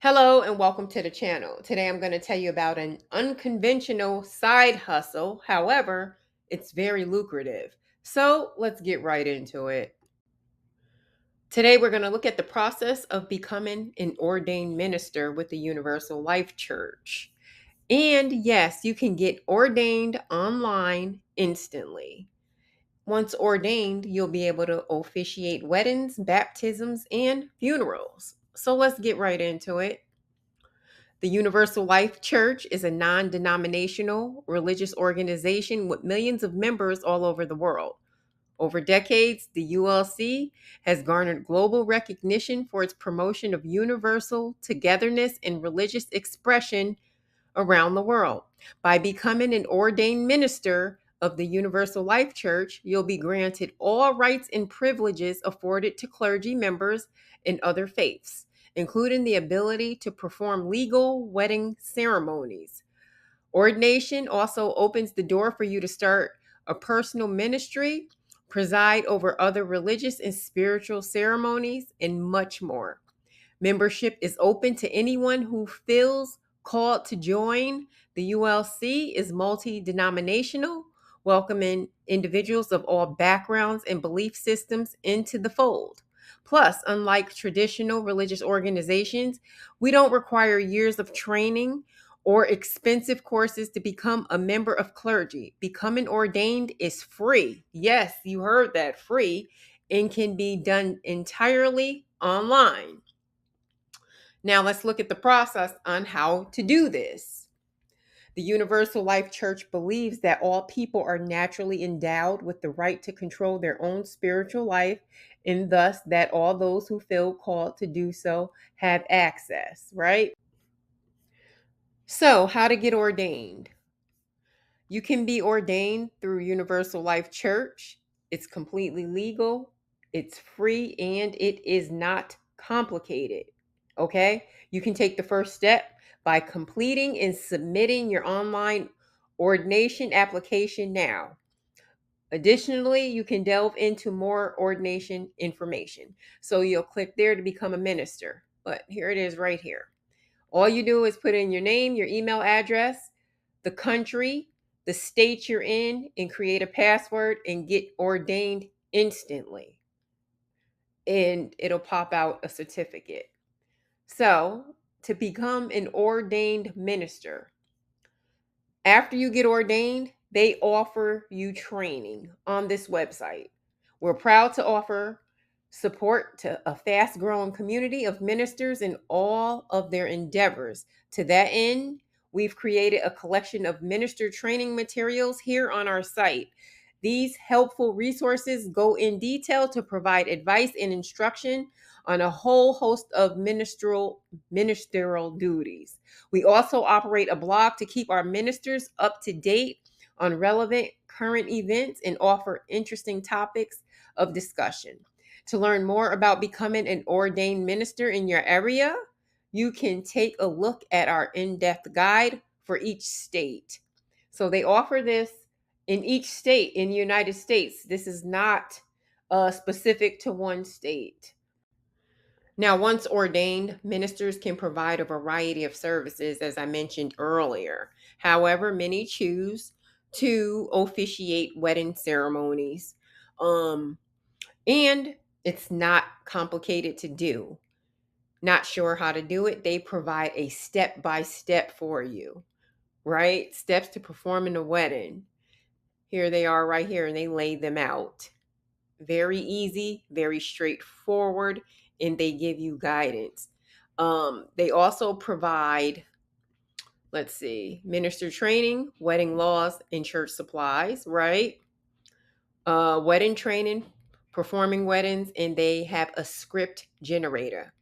Hello and welcome to the channel. Today I'm going to tell you about an unconventional side hustle. However, it's very lucrative. So let's get right into it. Today we're going to look at the process of becoming an ordained minister with the Universal Life Church. And yes, you can get ordained online instantly. Once ordained, you'll be able to officiate weddings, baptisms, and funerals. So let's get right into it. The Universal Life Church is a non denominational religious organization with millions of members all over the world. Over decades, the ULC has garnered global recognition for its promotion of universal togetherness and religious expression around the world. By becoming an ordained minister of the Universal Life Church, you'll be granted all rights and privileges afforded to clergy members in other faiths, including the ability to perform legal wedding ceremonies. Ordination also opens the door for you to start a personal ministry, preside over other religious and spiritual ceremonies, and much more. Membership is open to anyone who feels called to join. The ULC is multi-denominational, welcoming individuals of all backgrounds and belief systems into the fold. Plus, unlike traditional religious organizations, we don't require years of training or expensive courses to become a member of clergy. Becoming ordained is free. Yes, you heard that, free, and can be done entirely online. Now let's look at the process on how to do this. The Universal Life Church believes that all people are naturally endowed with the right to control their own spiritual life, and thus that all those who feel called to do so have access, right? So, how to get ordained? You can be ordained through Universal Life Church. It's completely legal, it's free, and it is not complicated. Okay? You can take the first step by completing and submitting your online ordination application now. Additionally, you can delve into more ordination information. So you'll click there to become a minister. But here it is right here. All you do is put in your name, your email address, the country, the state you're in, and create a password and get ordained instantly. And it'll pop out a certificate. So, to become an ordained minister, after you get ordained, they offer you training on this website. We're proud to offer support to a fast growing community of ministers in all of their endeavors. To that end, we've created a collection of minister training materials here on our site. These helpful resources go in detail to provide advice and instruction on a whole host of ministerial duties. We also operate a blog to keep our ministers up to date on relevant current events and offer interesting topics of discussion. To learn more about becoming an ordained minister in your area, you can take a look at our in-depth guide for each state. So they offer this in each state in the United States. This is not specific to one state. Now, once ordained, ministers can provide a variety of services, as I mentioned earlier. However, many choose to officiate wedding ceremonies. And it's not complicated to do. Not sure how to do it? They provide a step by step for you, right? Steps to performing a wedding. Here they are right here, and they lay them out. Very easy, very straightforward, and they give you guidance. They also provide, let's see, minister training, wedding laws, and church supplies, right? Wedding training, performing weddings, and they have a script generator.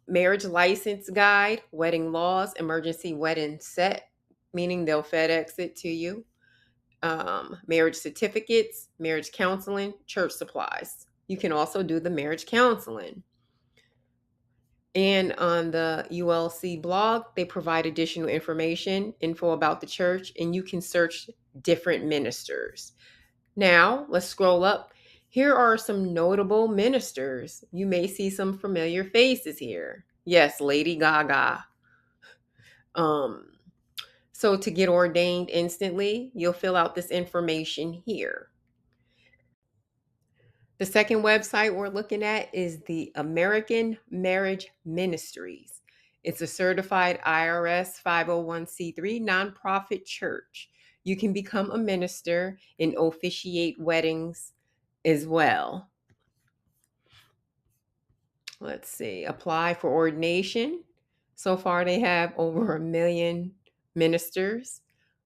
Marriage license guide, wedding laws, emergency wedding set, meaning they'll FedEx it to you. Marriage certificates, marriage counseling, church supplies. You can also do the marriage counseling. And on the ULC blog, they provide additional information, info about the church, and you can search different ministers. Now, let's scroll up. Here are some notable ministers. You may see some familiar faces here. Yes, Lady Gaga. Um, so to get ordained instantly, you'll fill out this information here. The second website we're looking at is the American Marriage Ministries. It's a certified IRS 501c3 nonprofit church. You can become a minister and officiate weddings as well. Let's see, apply for ordination. So far, they have over 1 million ministers.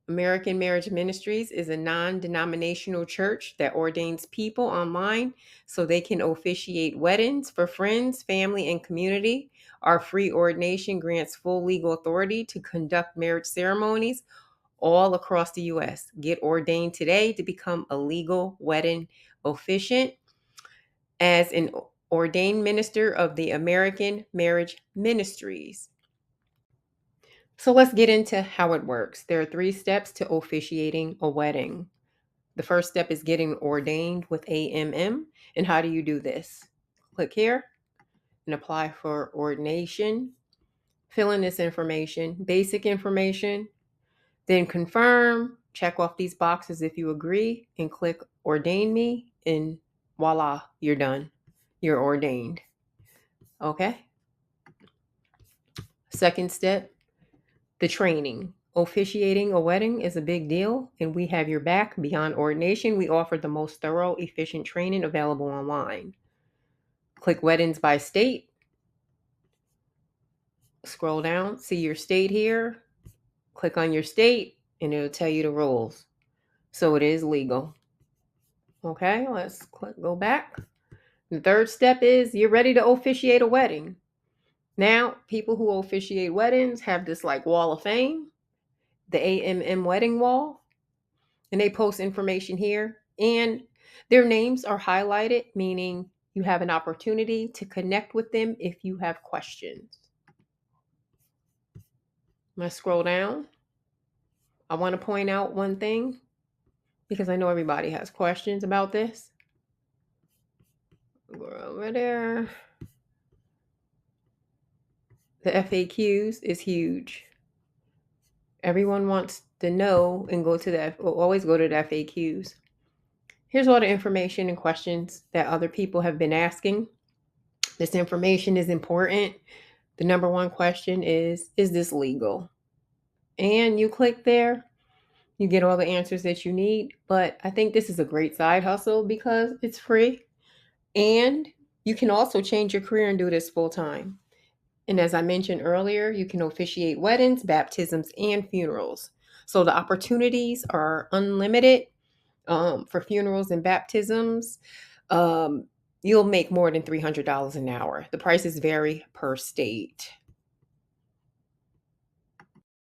American Marriage Ministries is a non denominational church that ordains people online so they can officiate weddings for friends, family, and community. Our free ordination grants full legal authority to conduct marriage ceremonies all across the U.S. Get ordained today to become a legal wedding officiant as an ordained minister of the American Marriage Ministries. So let's get into how it works. There are 3 steps to officiating a wedding. The first step is getting ordained with AMM. And how do you do this? Click here and apply for ordination. Fill in this information, basic information, then confirm, check off these boxes if you agree, and click ordain me, and voila, you're done. You're ordained. Okay? Second step, the training. Officiating a wedding is a big deal, and we have your back. Beyond ordination, we offer the most thorough, efficient training available online. Click weddings by state. Scroll down, see your state here. Click on your state, and it'll tell you the rules. So it is legal. Okay, let's go back. The third step is you're ready to officiate a wedding. Now, people who officiate weddings have this like wall of fame, the AMM wedding wall, and they post information here, and their names are highlighted, meaning you have an opportunity to connect with them if you have questions. Let's scroll down. I want to point out one thing because I know everybody has questions about this. Go over there. The FAQs is huge. Everyone wants to know and always go to the FAQs. Here's all the information and questions that other people have been asking. This information is important. The number one question is this legal? And you click there, you get all the answers that you need. But I think this is a great side hustle because it's free. And you can also change your career and do this full time. And as I mentioned earlier, you can officiate weddings, baptisms, and funerals. So the opportunities are unlimited. For funerals and baptisms, you'll make more than $300 an hour. The prices vary per state.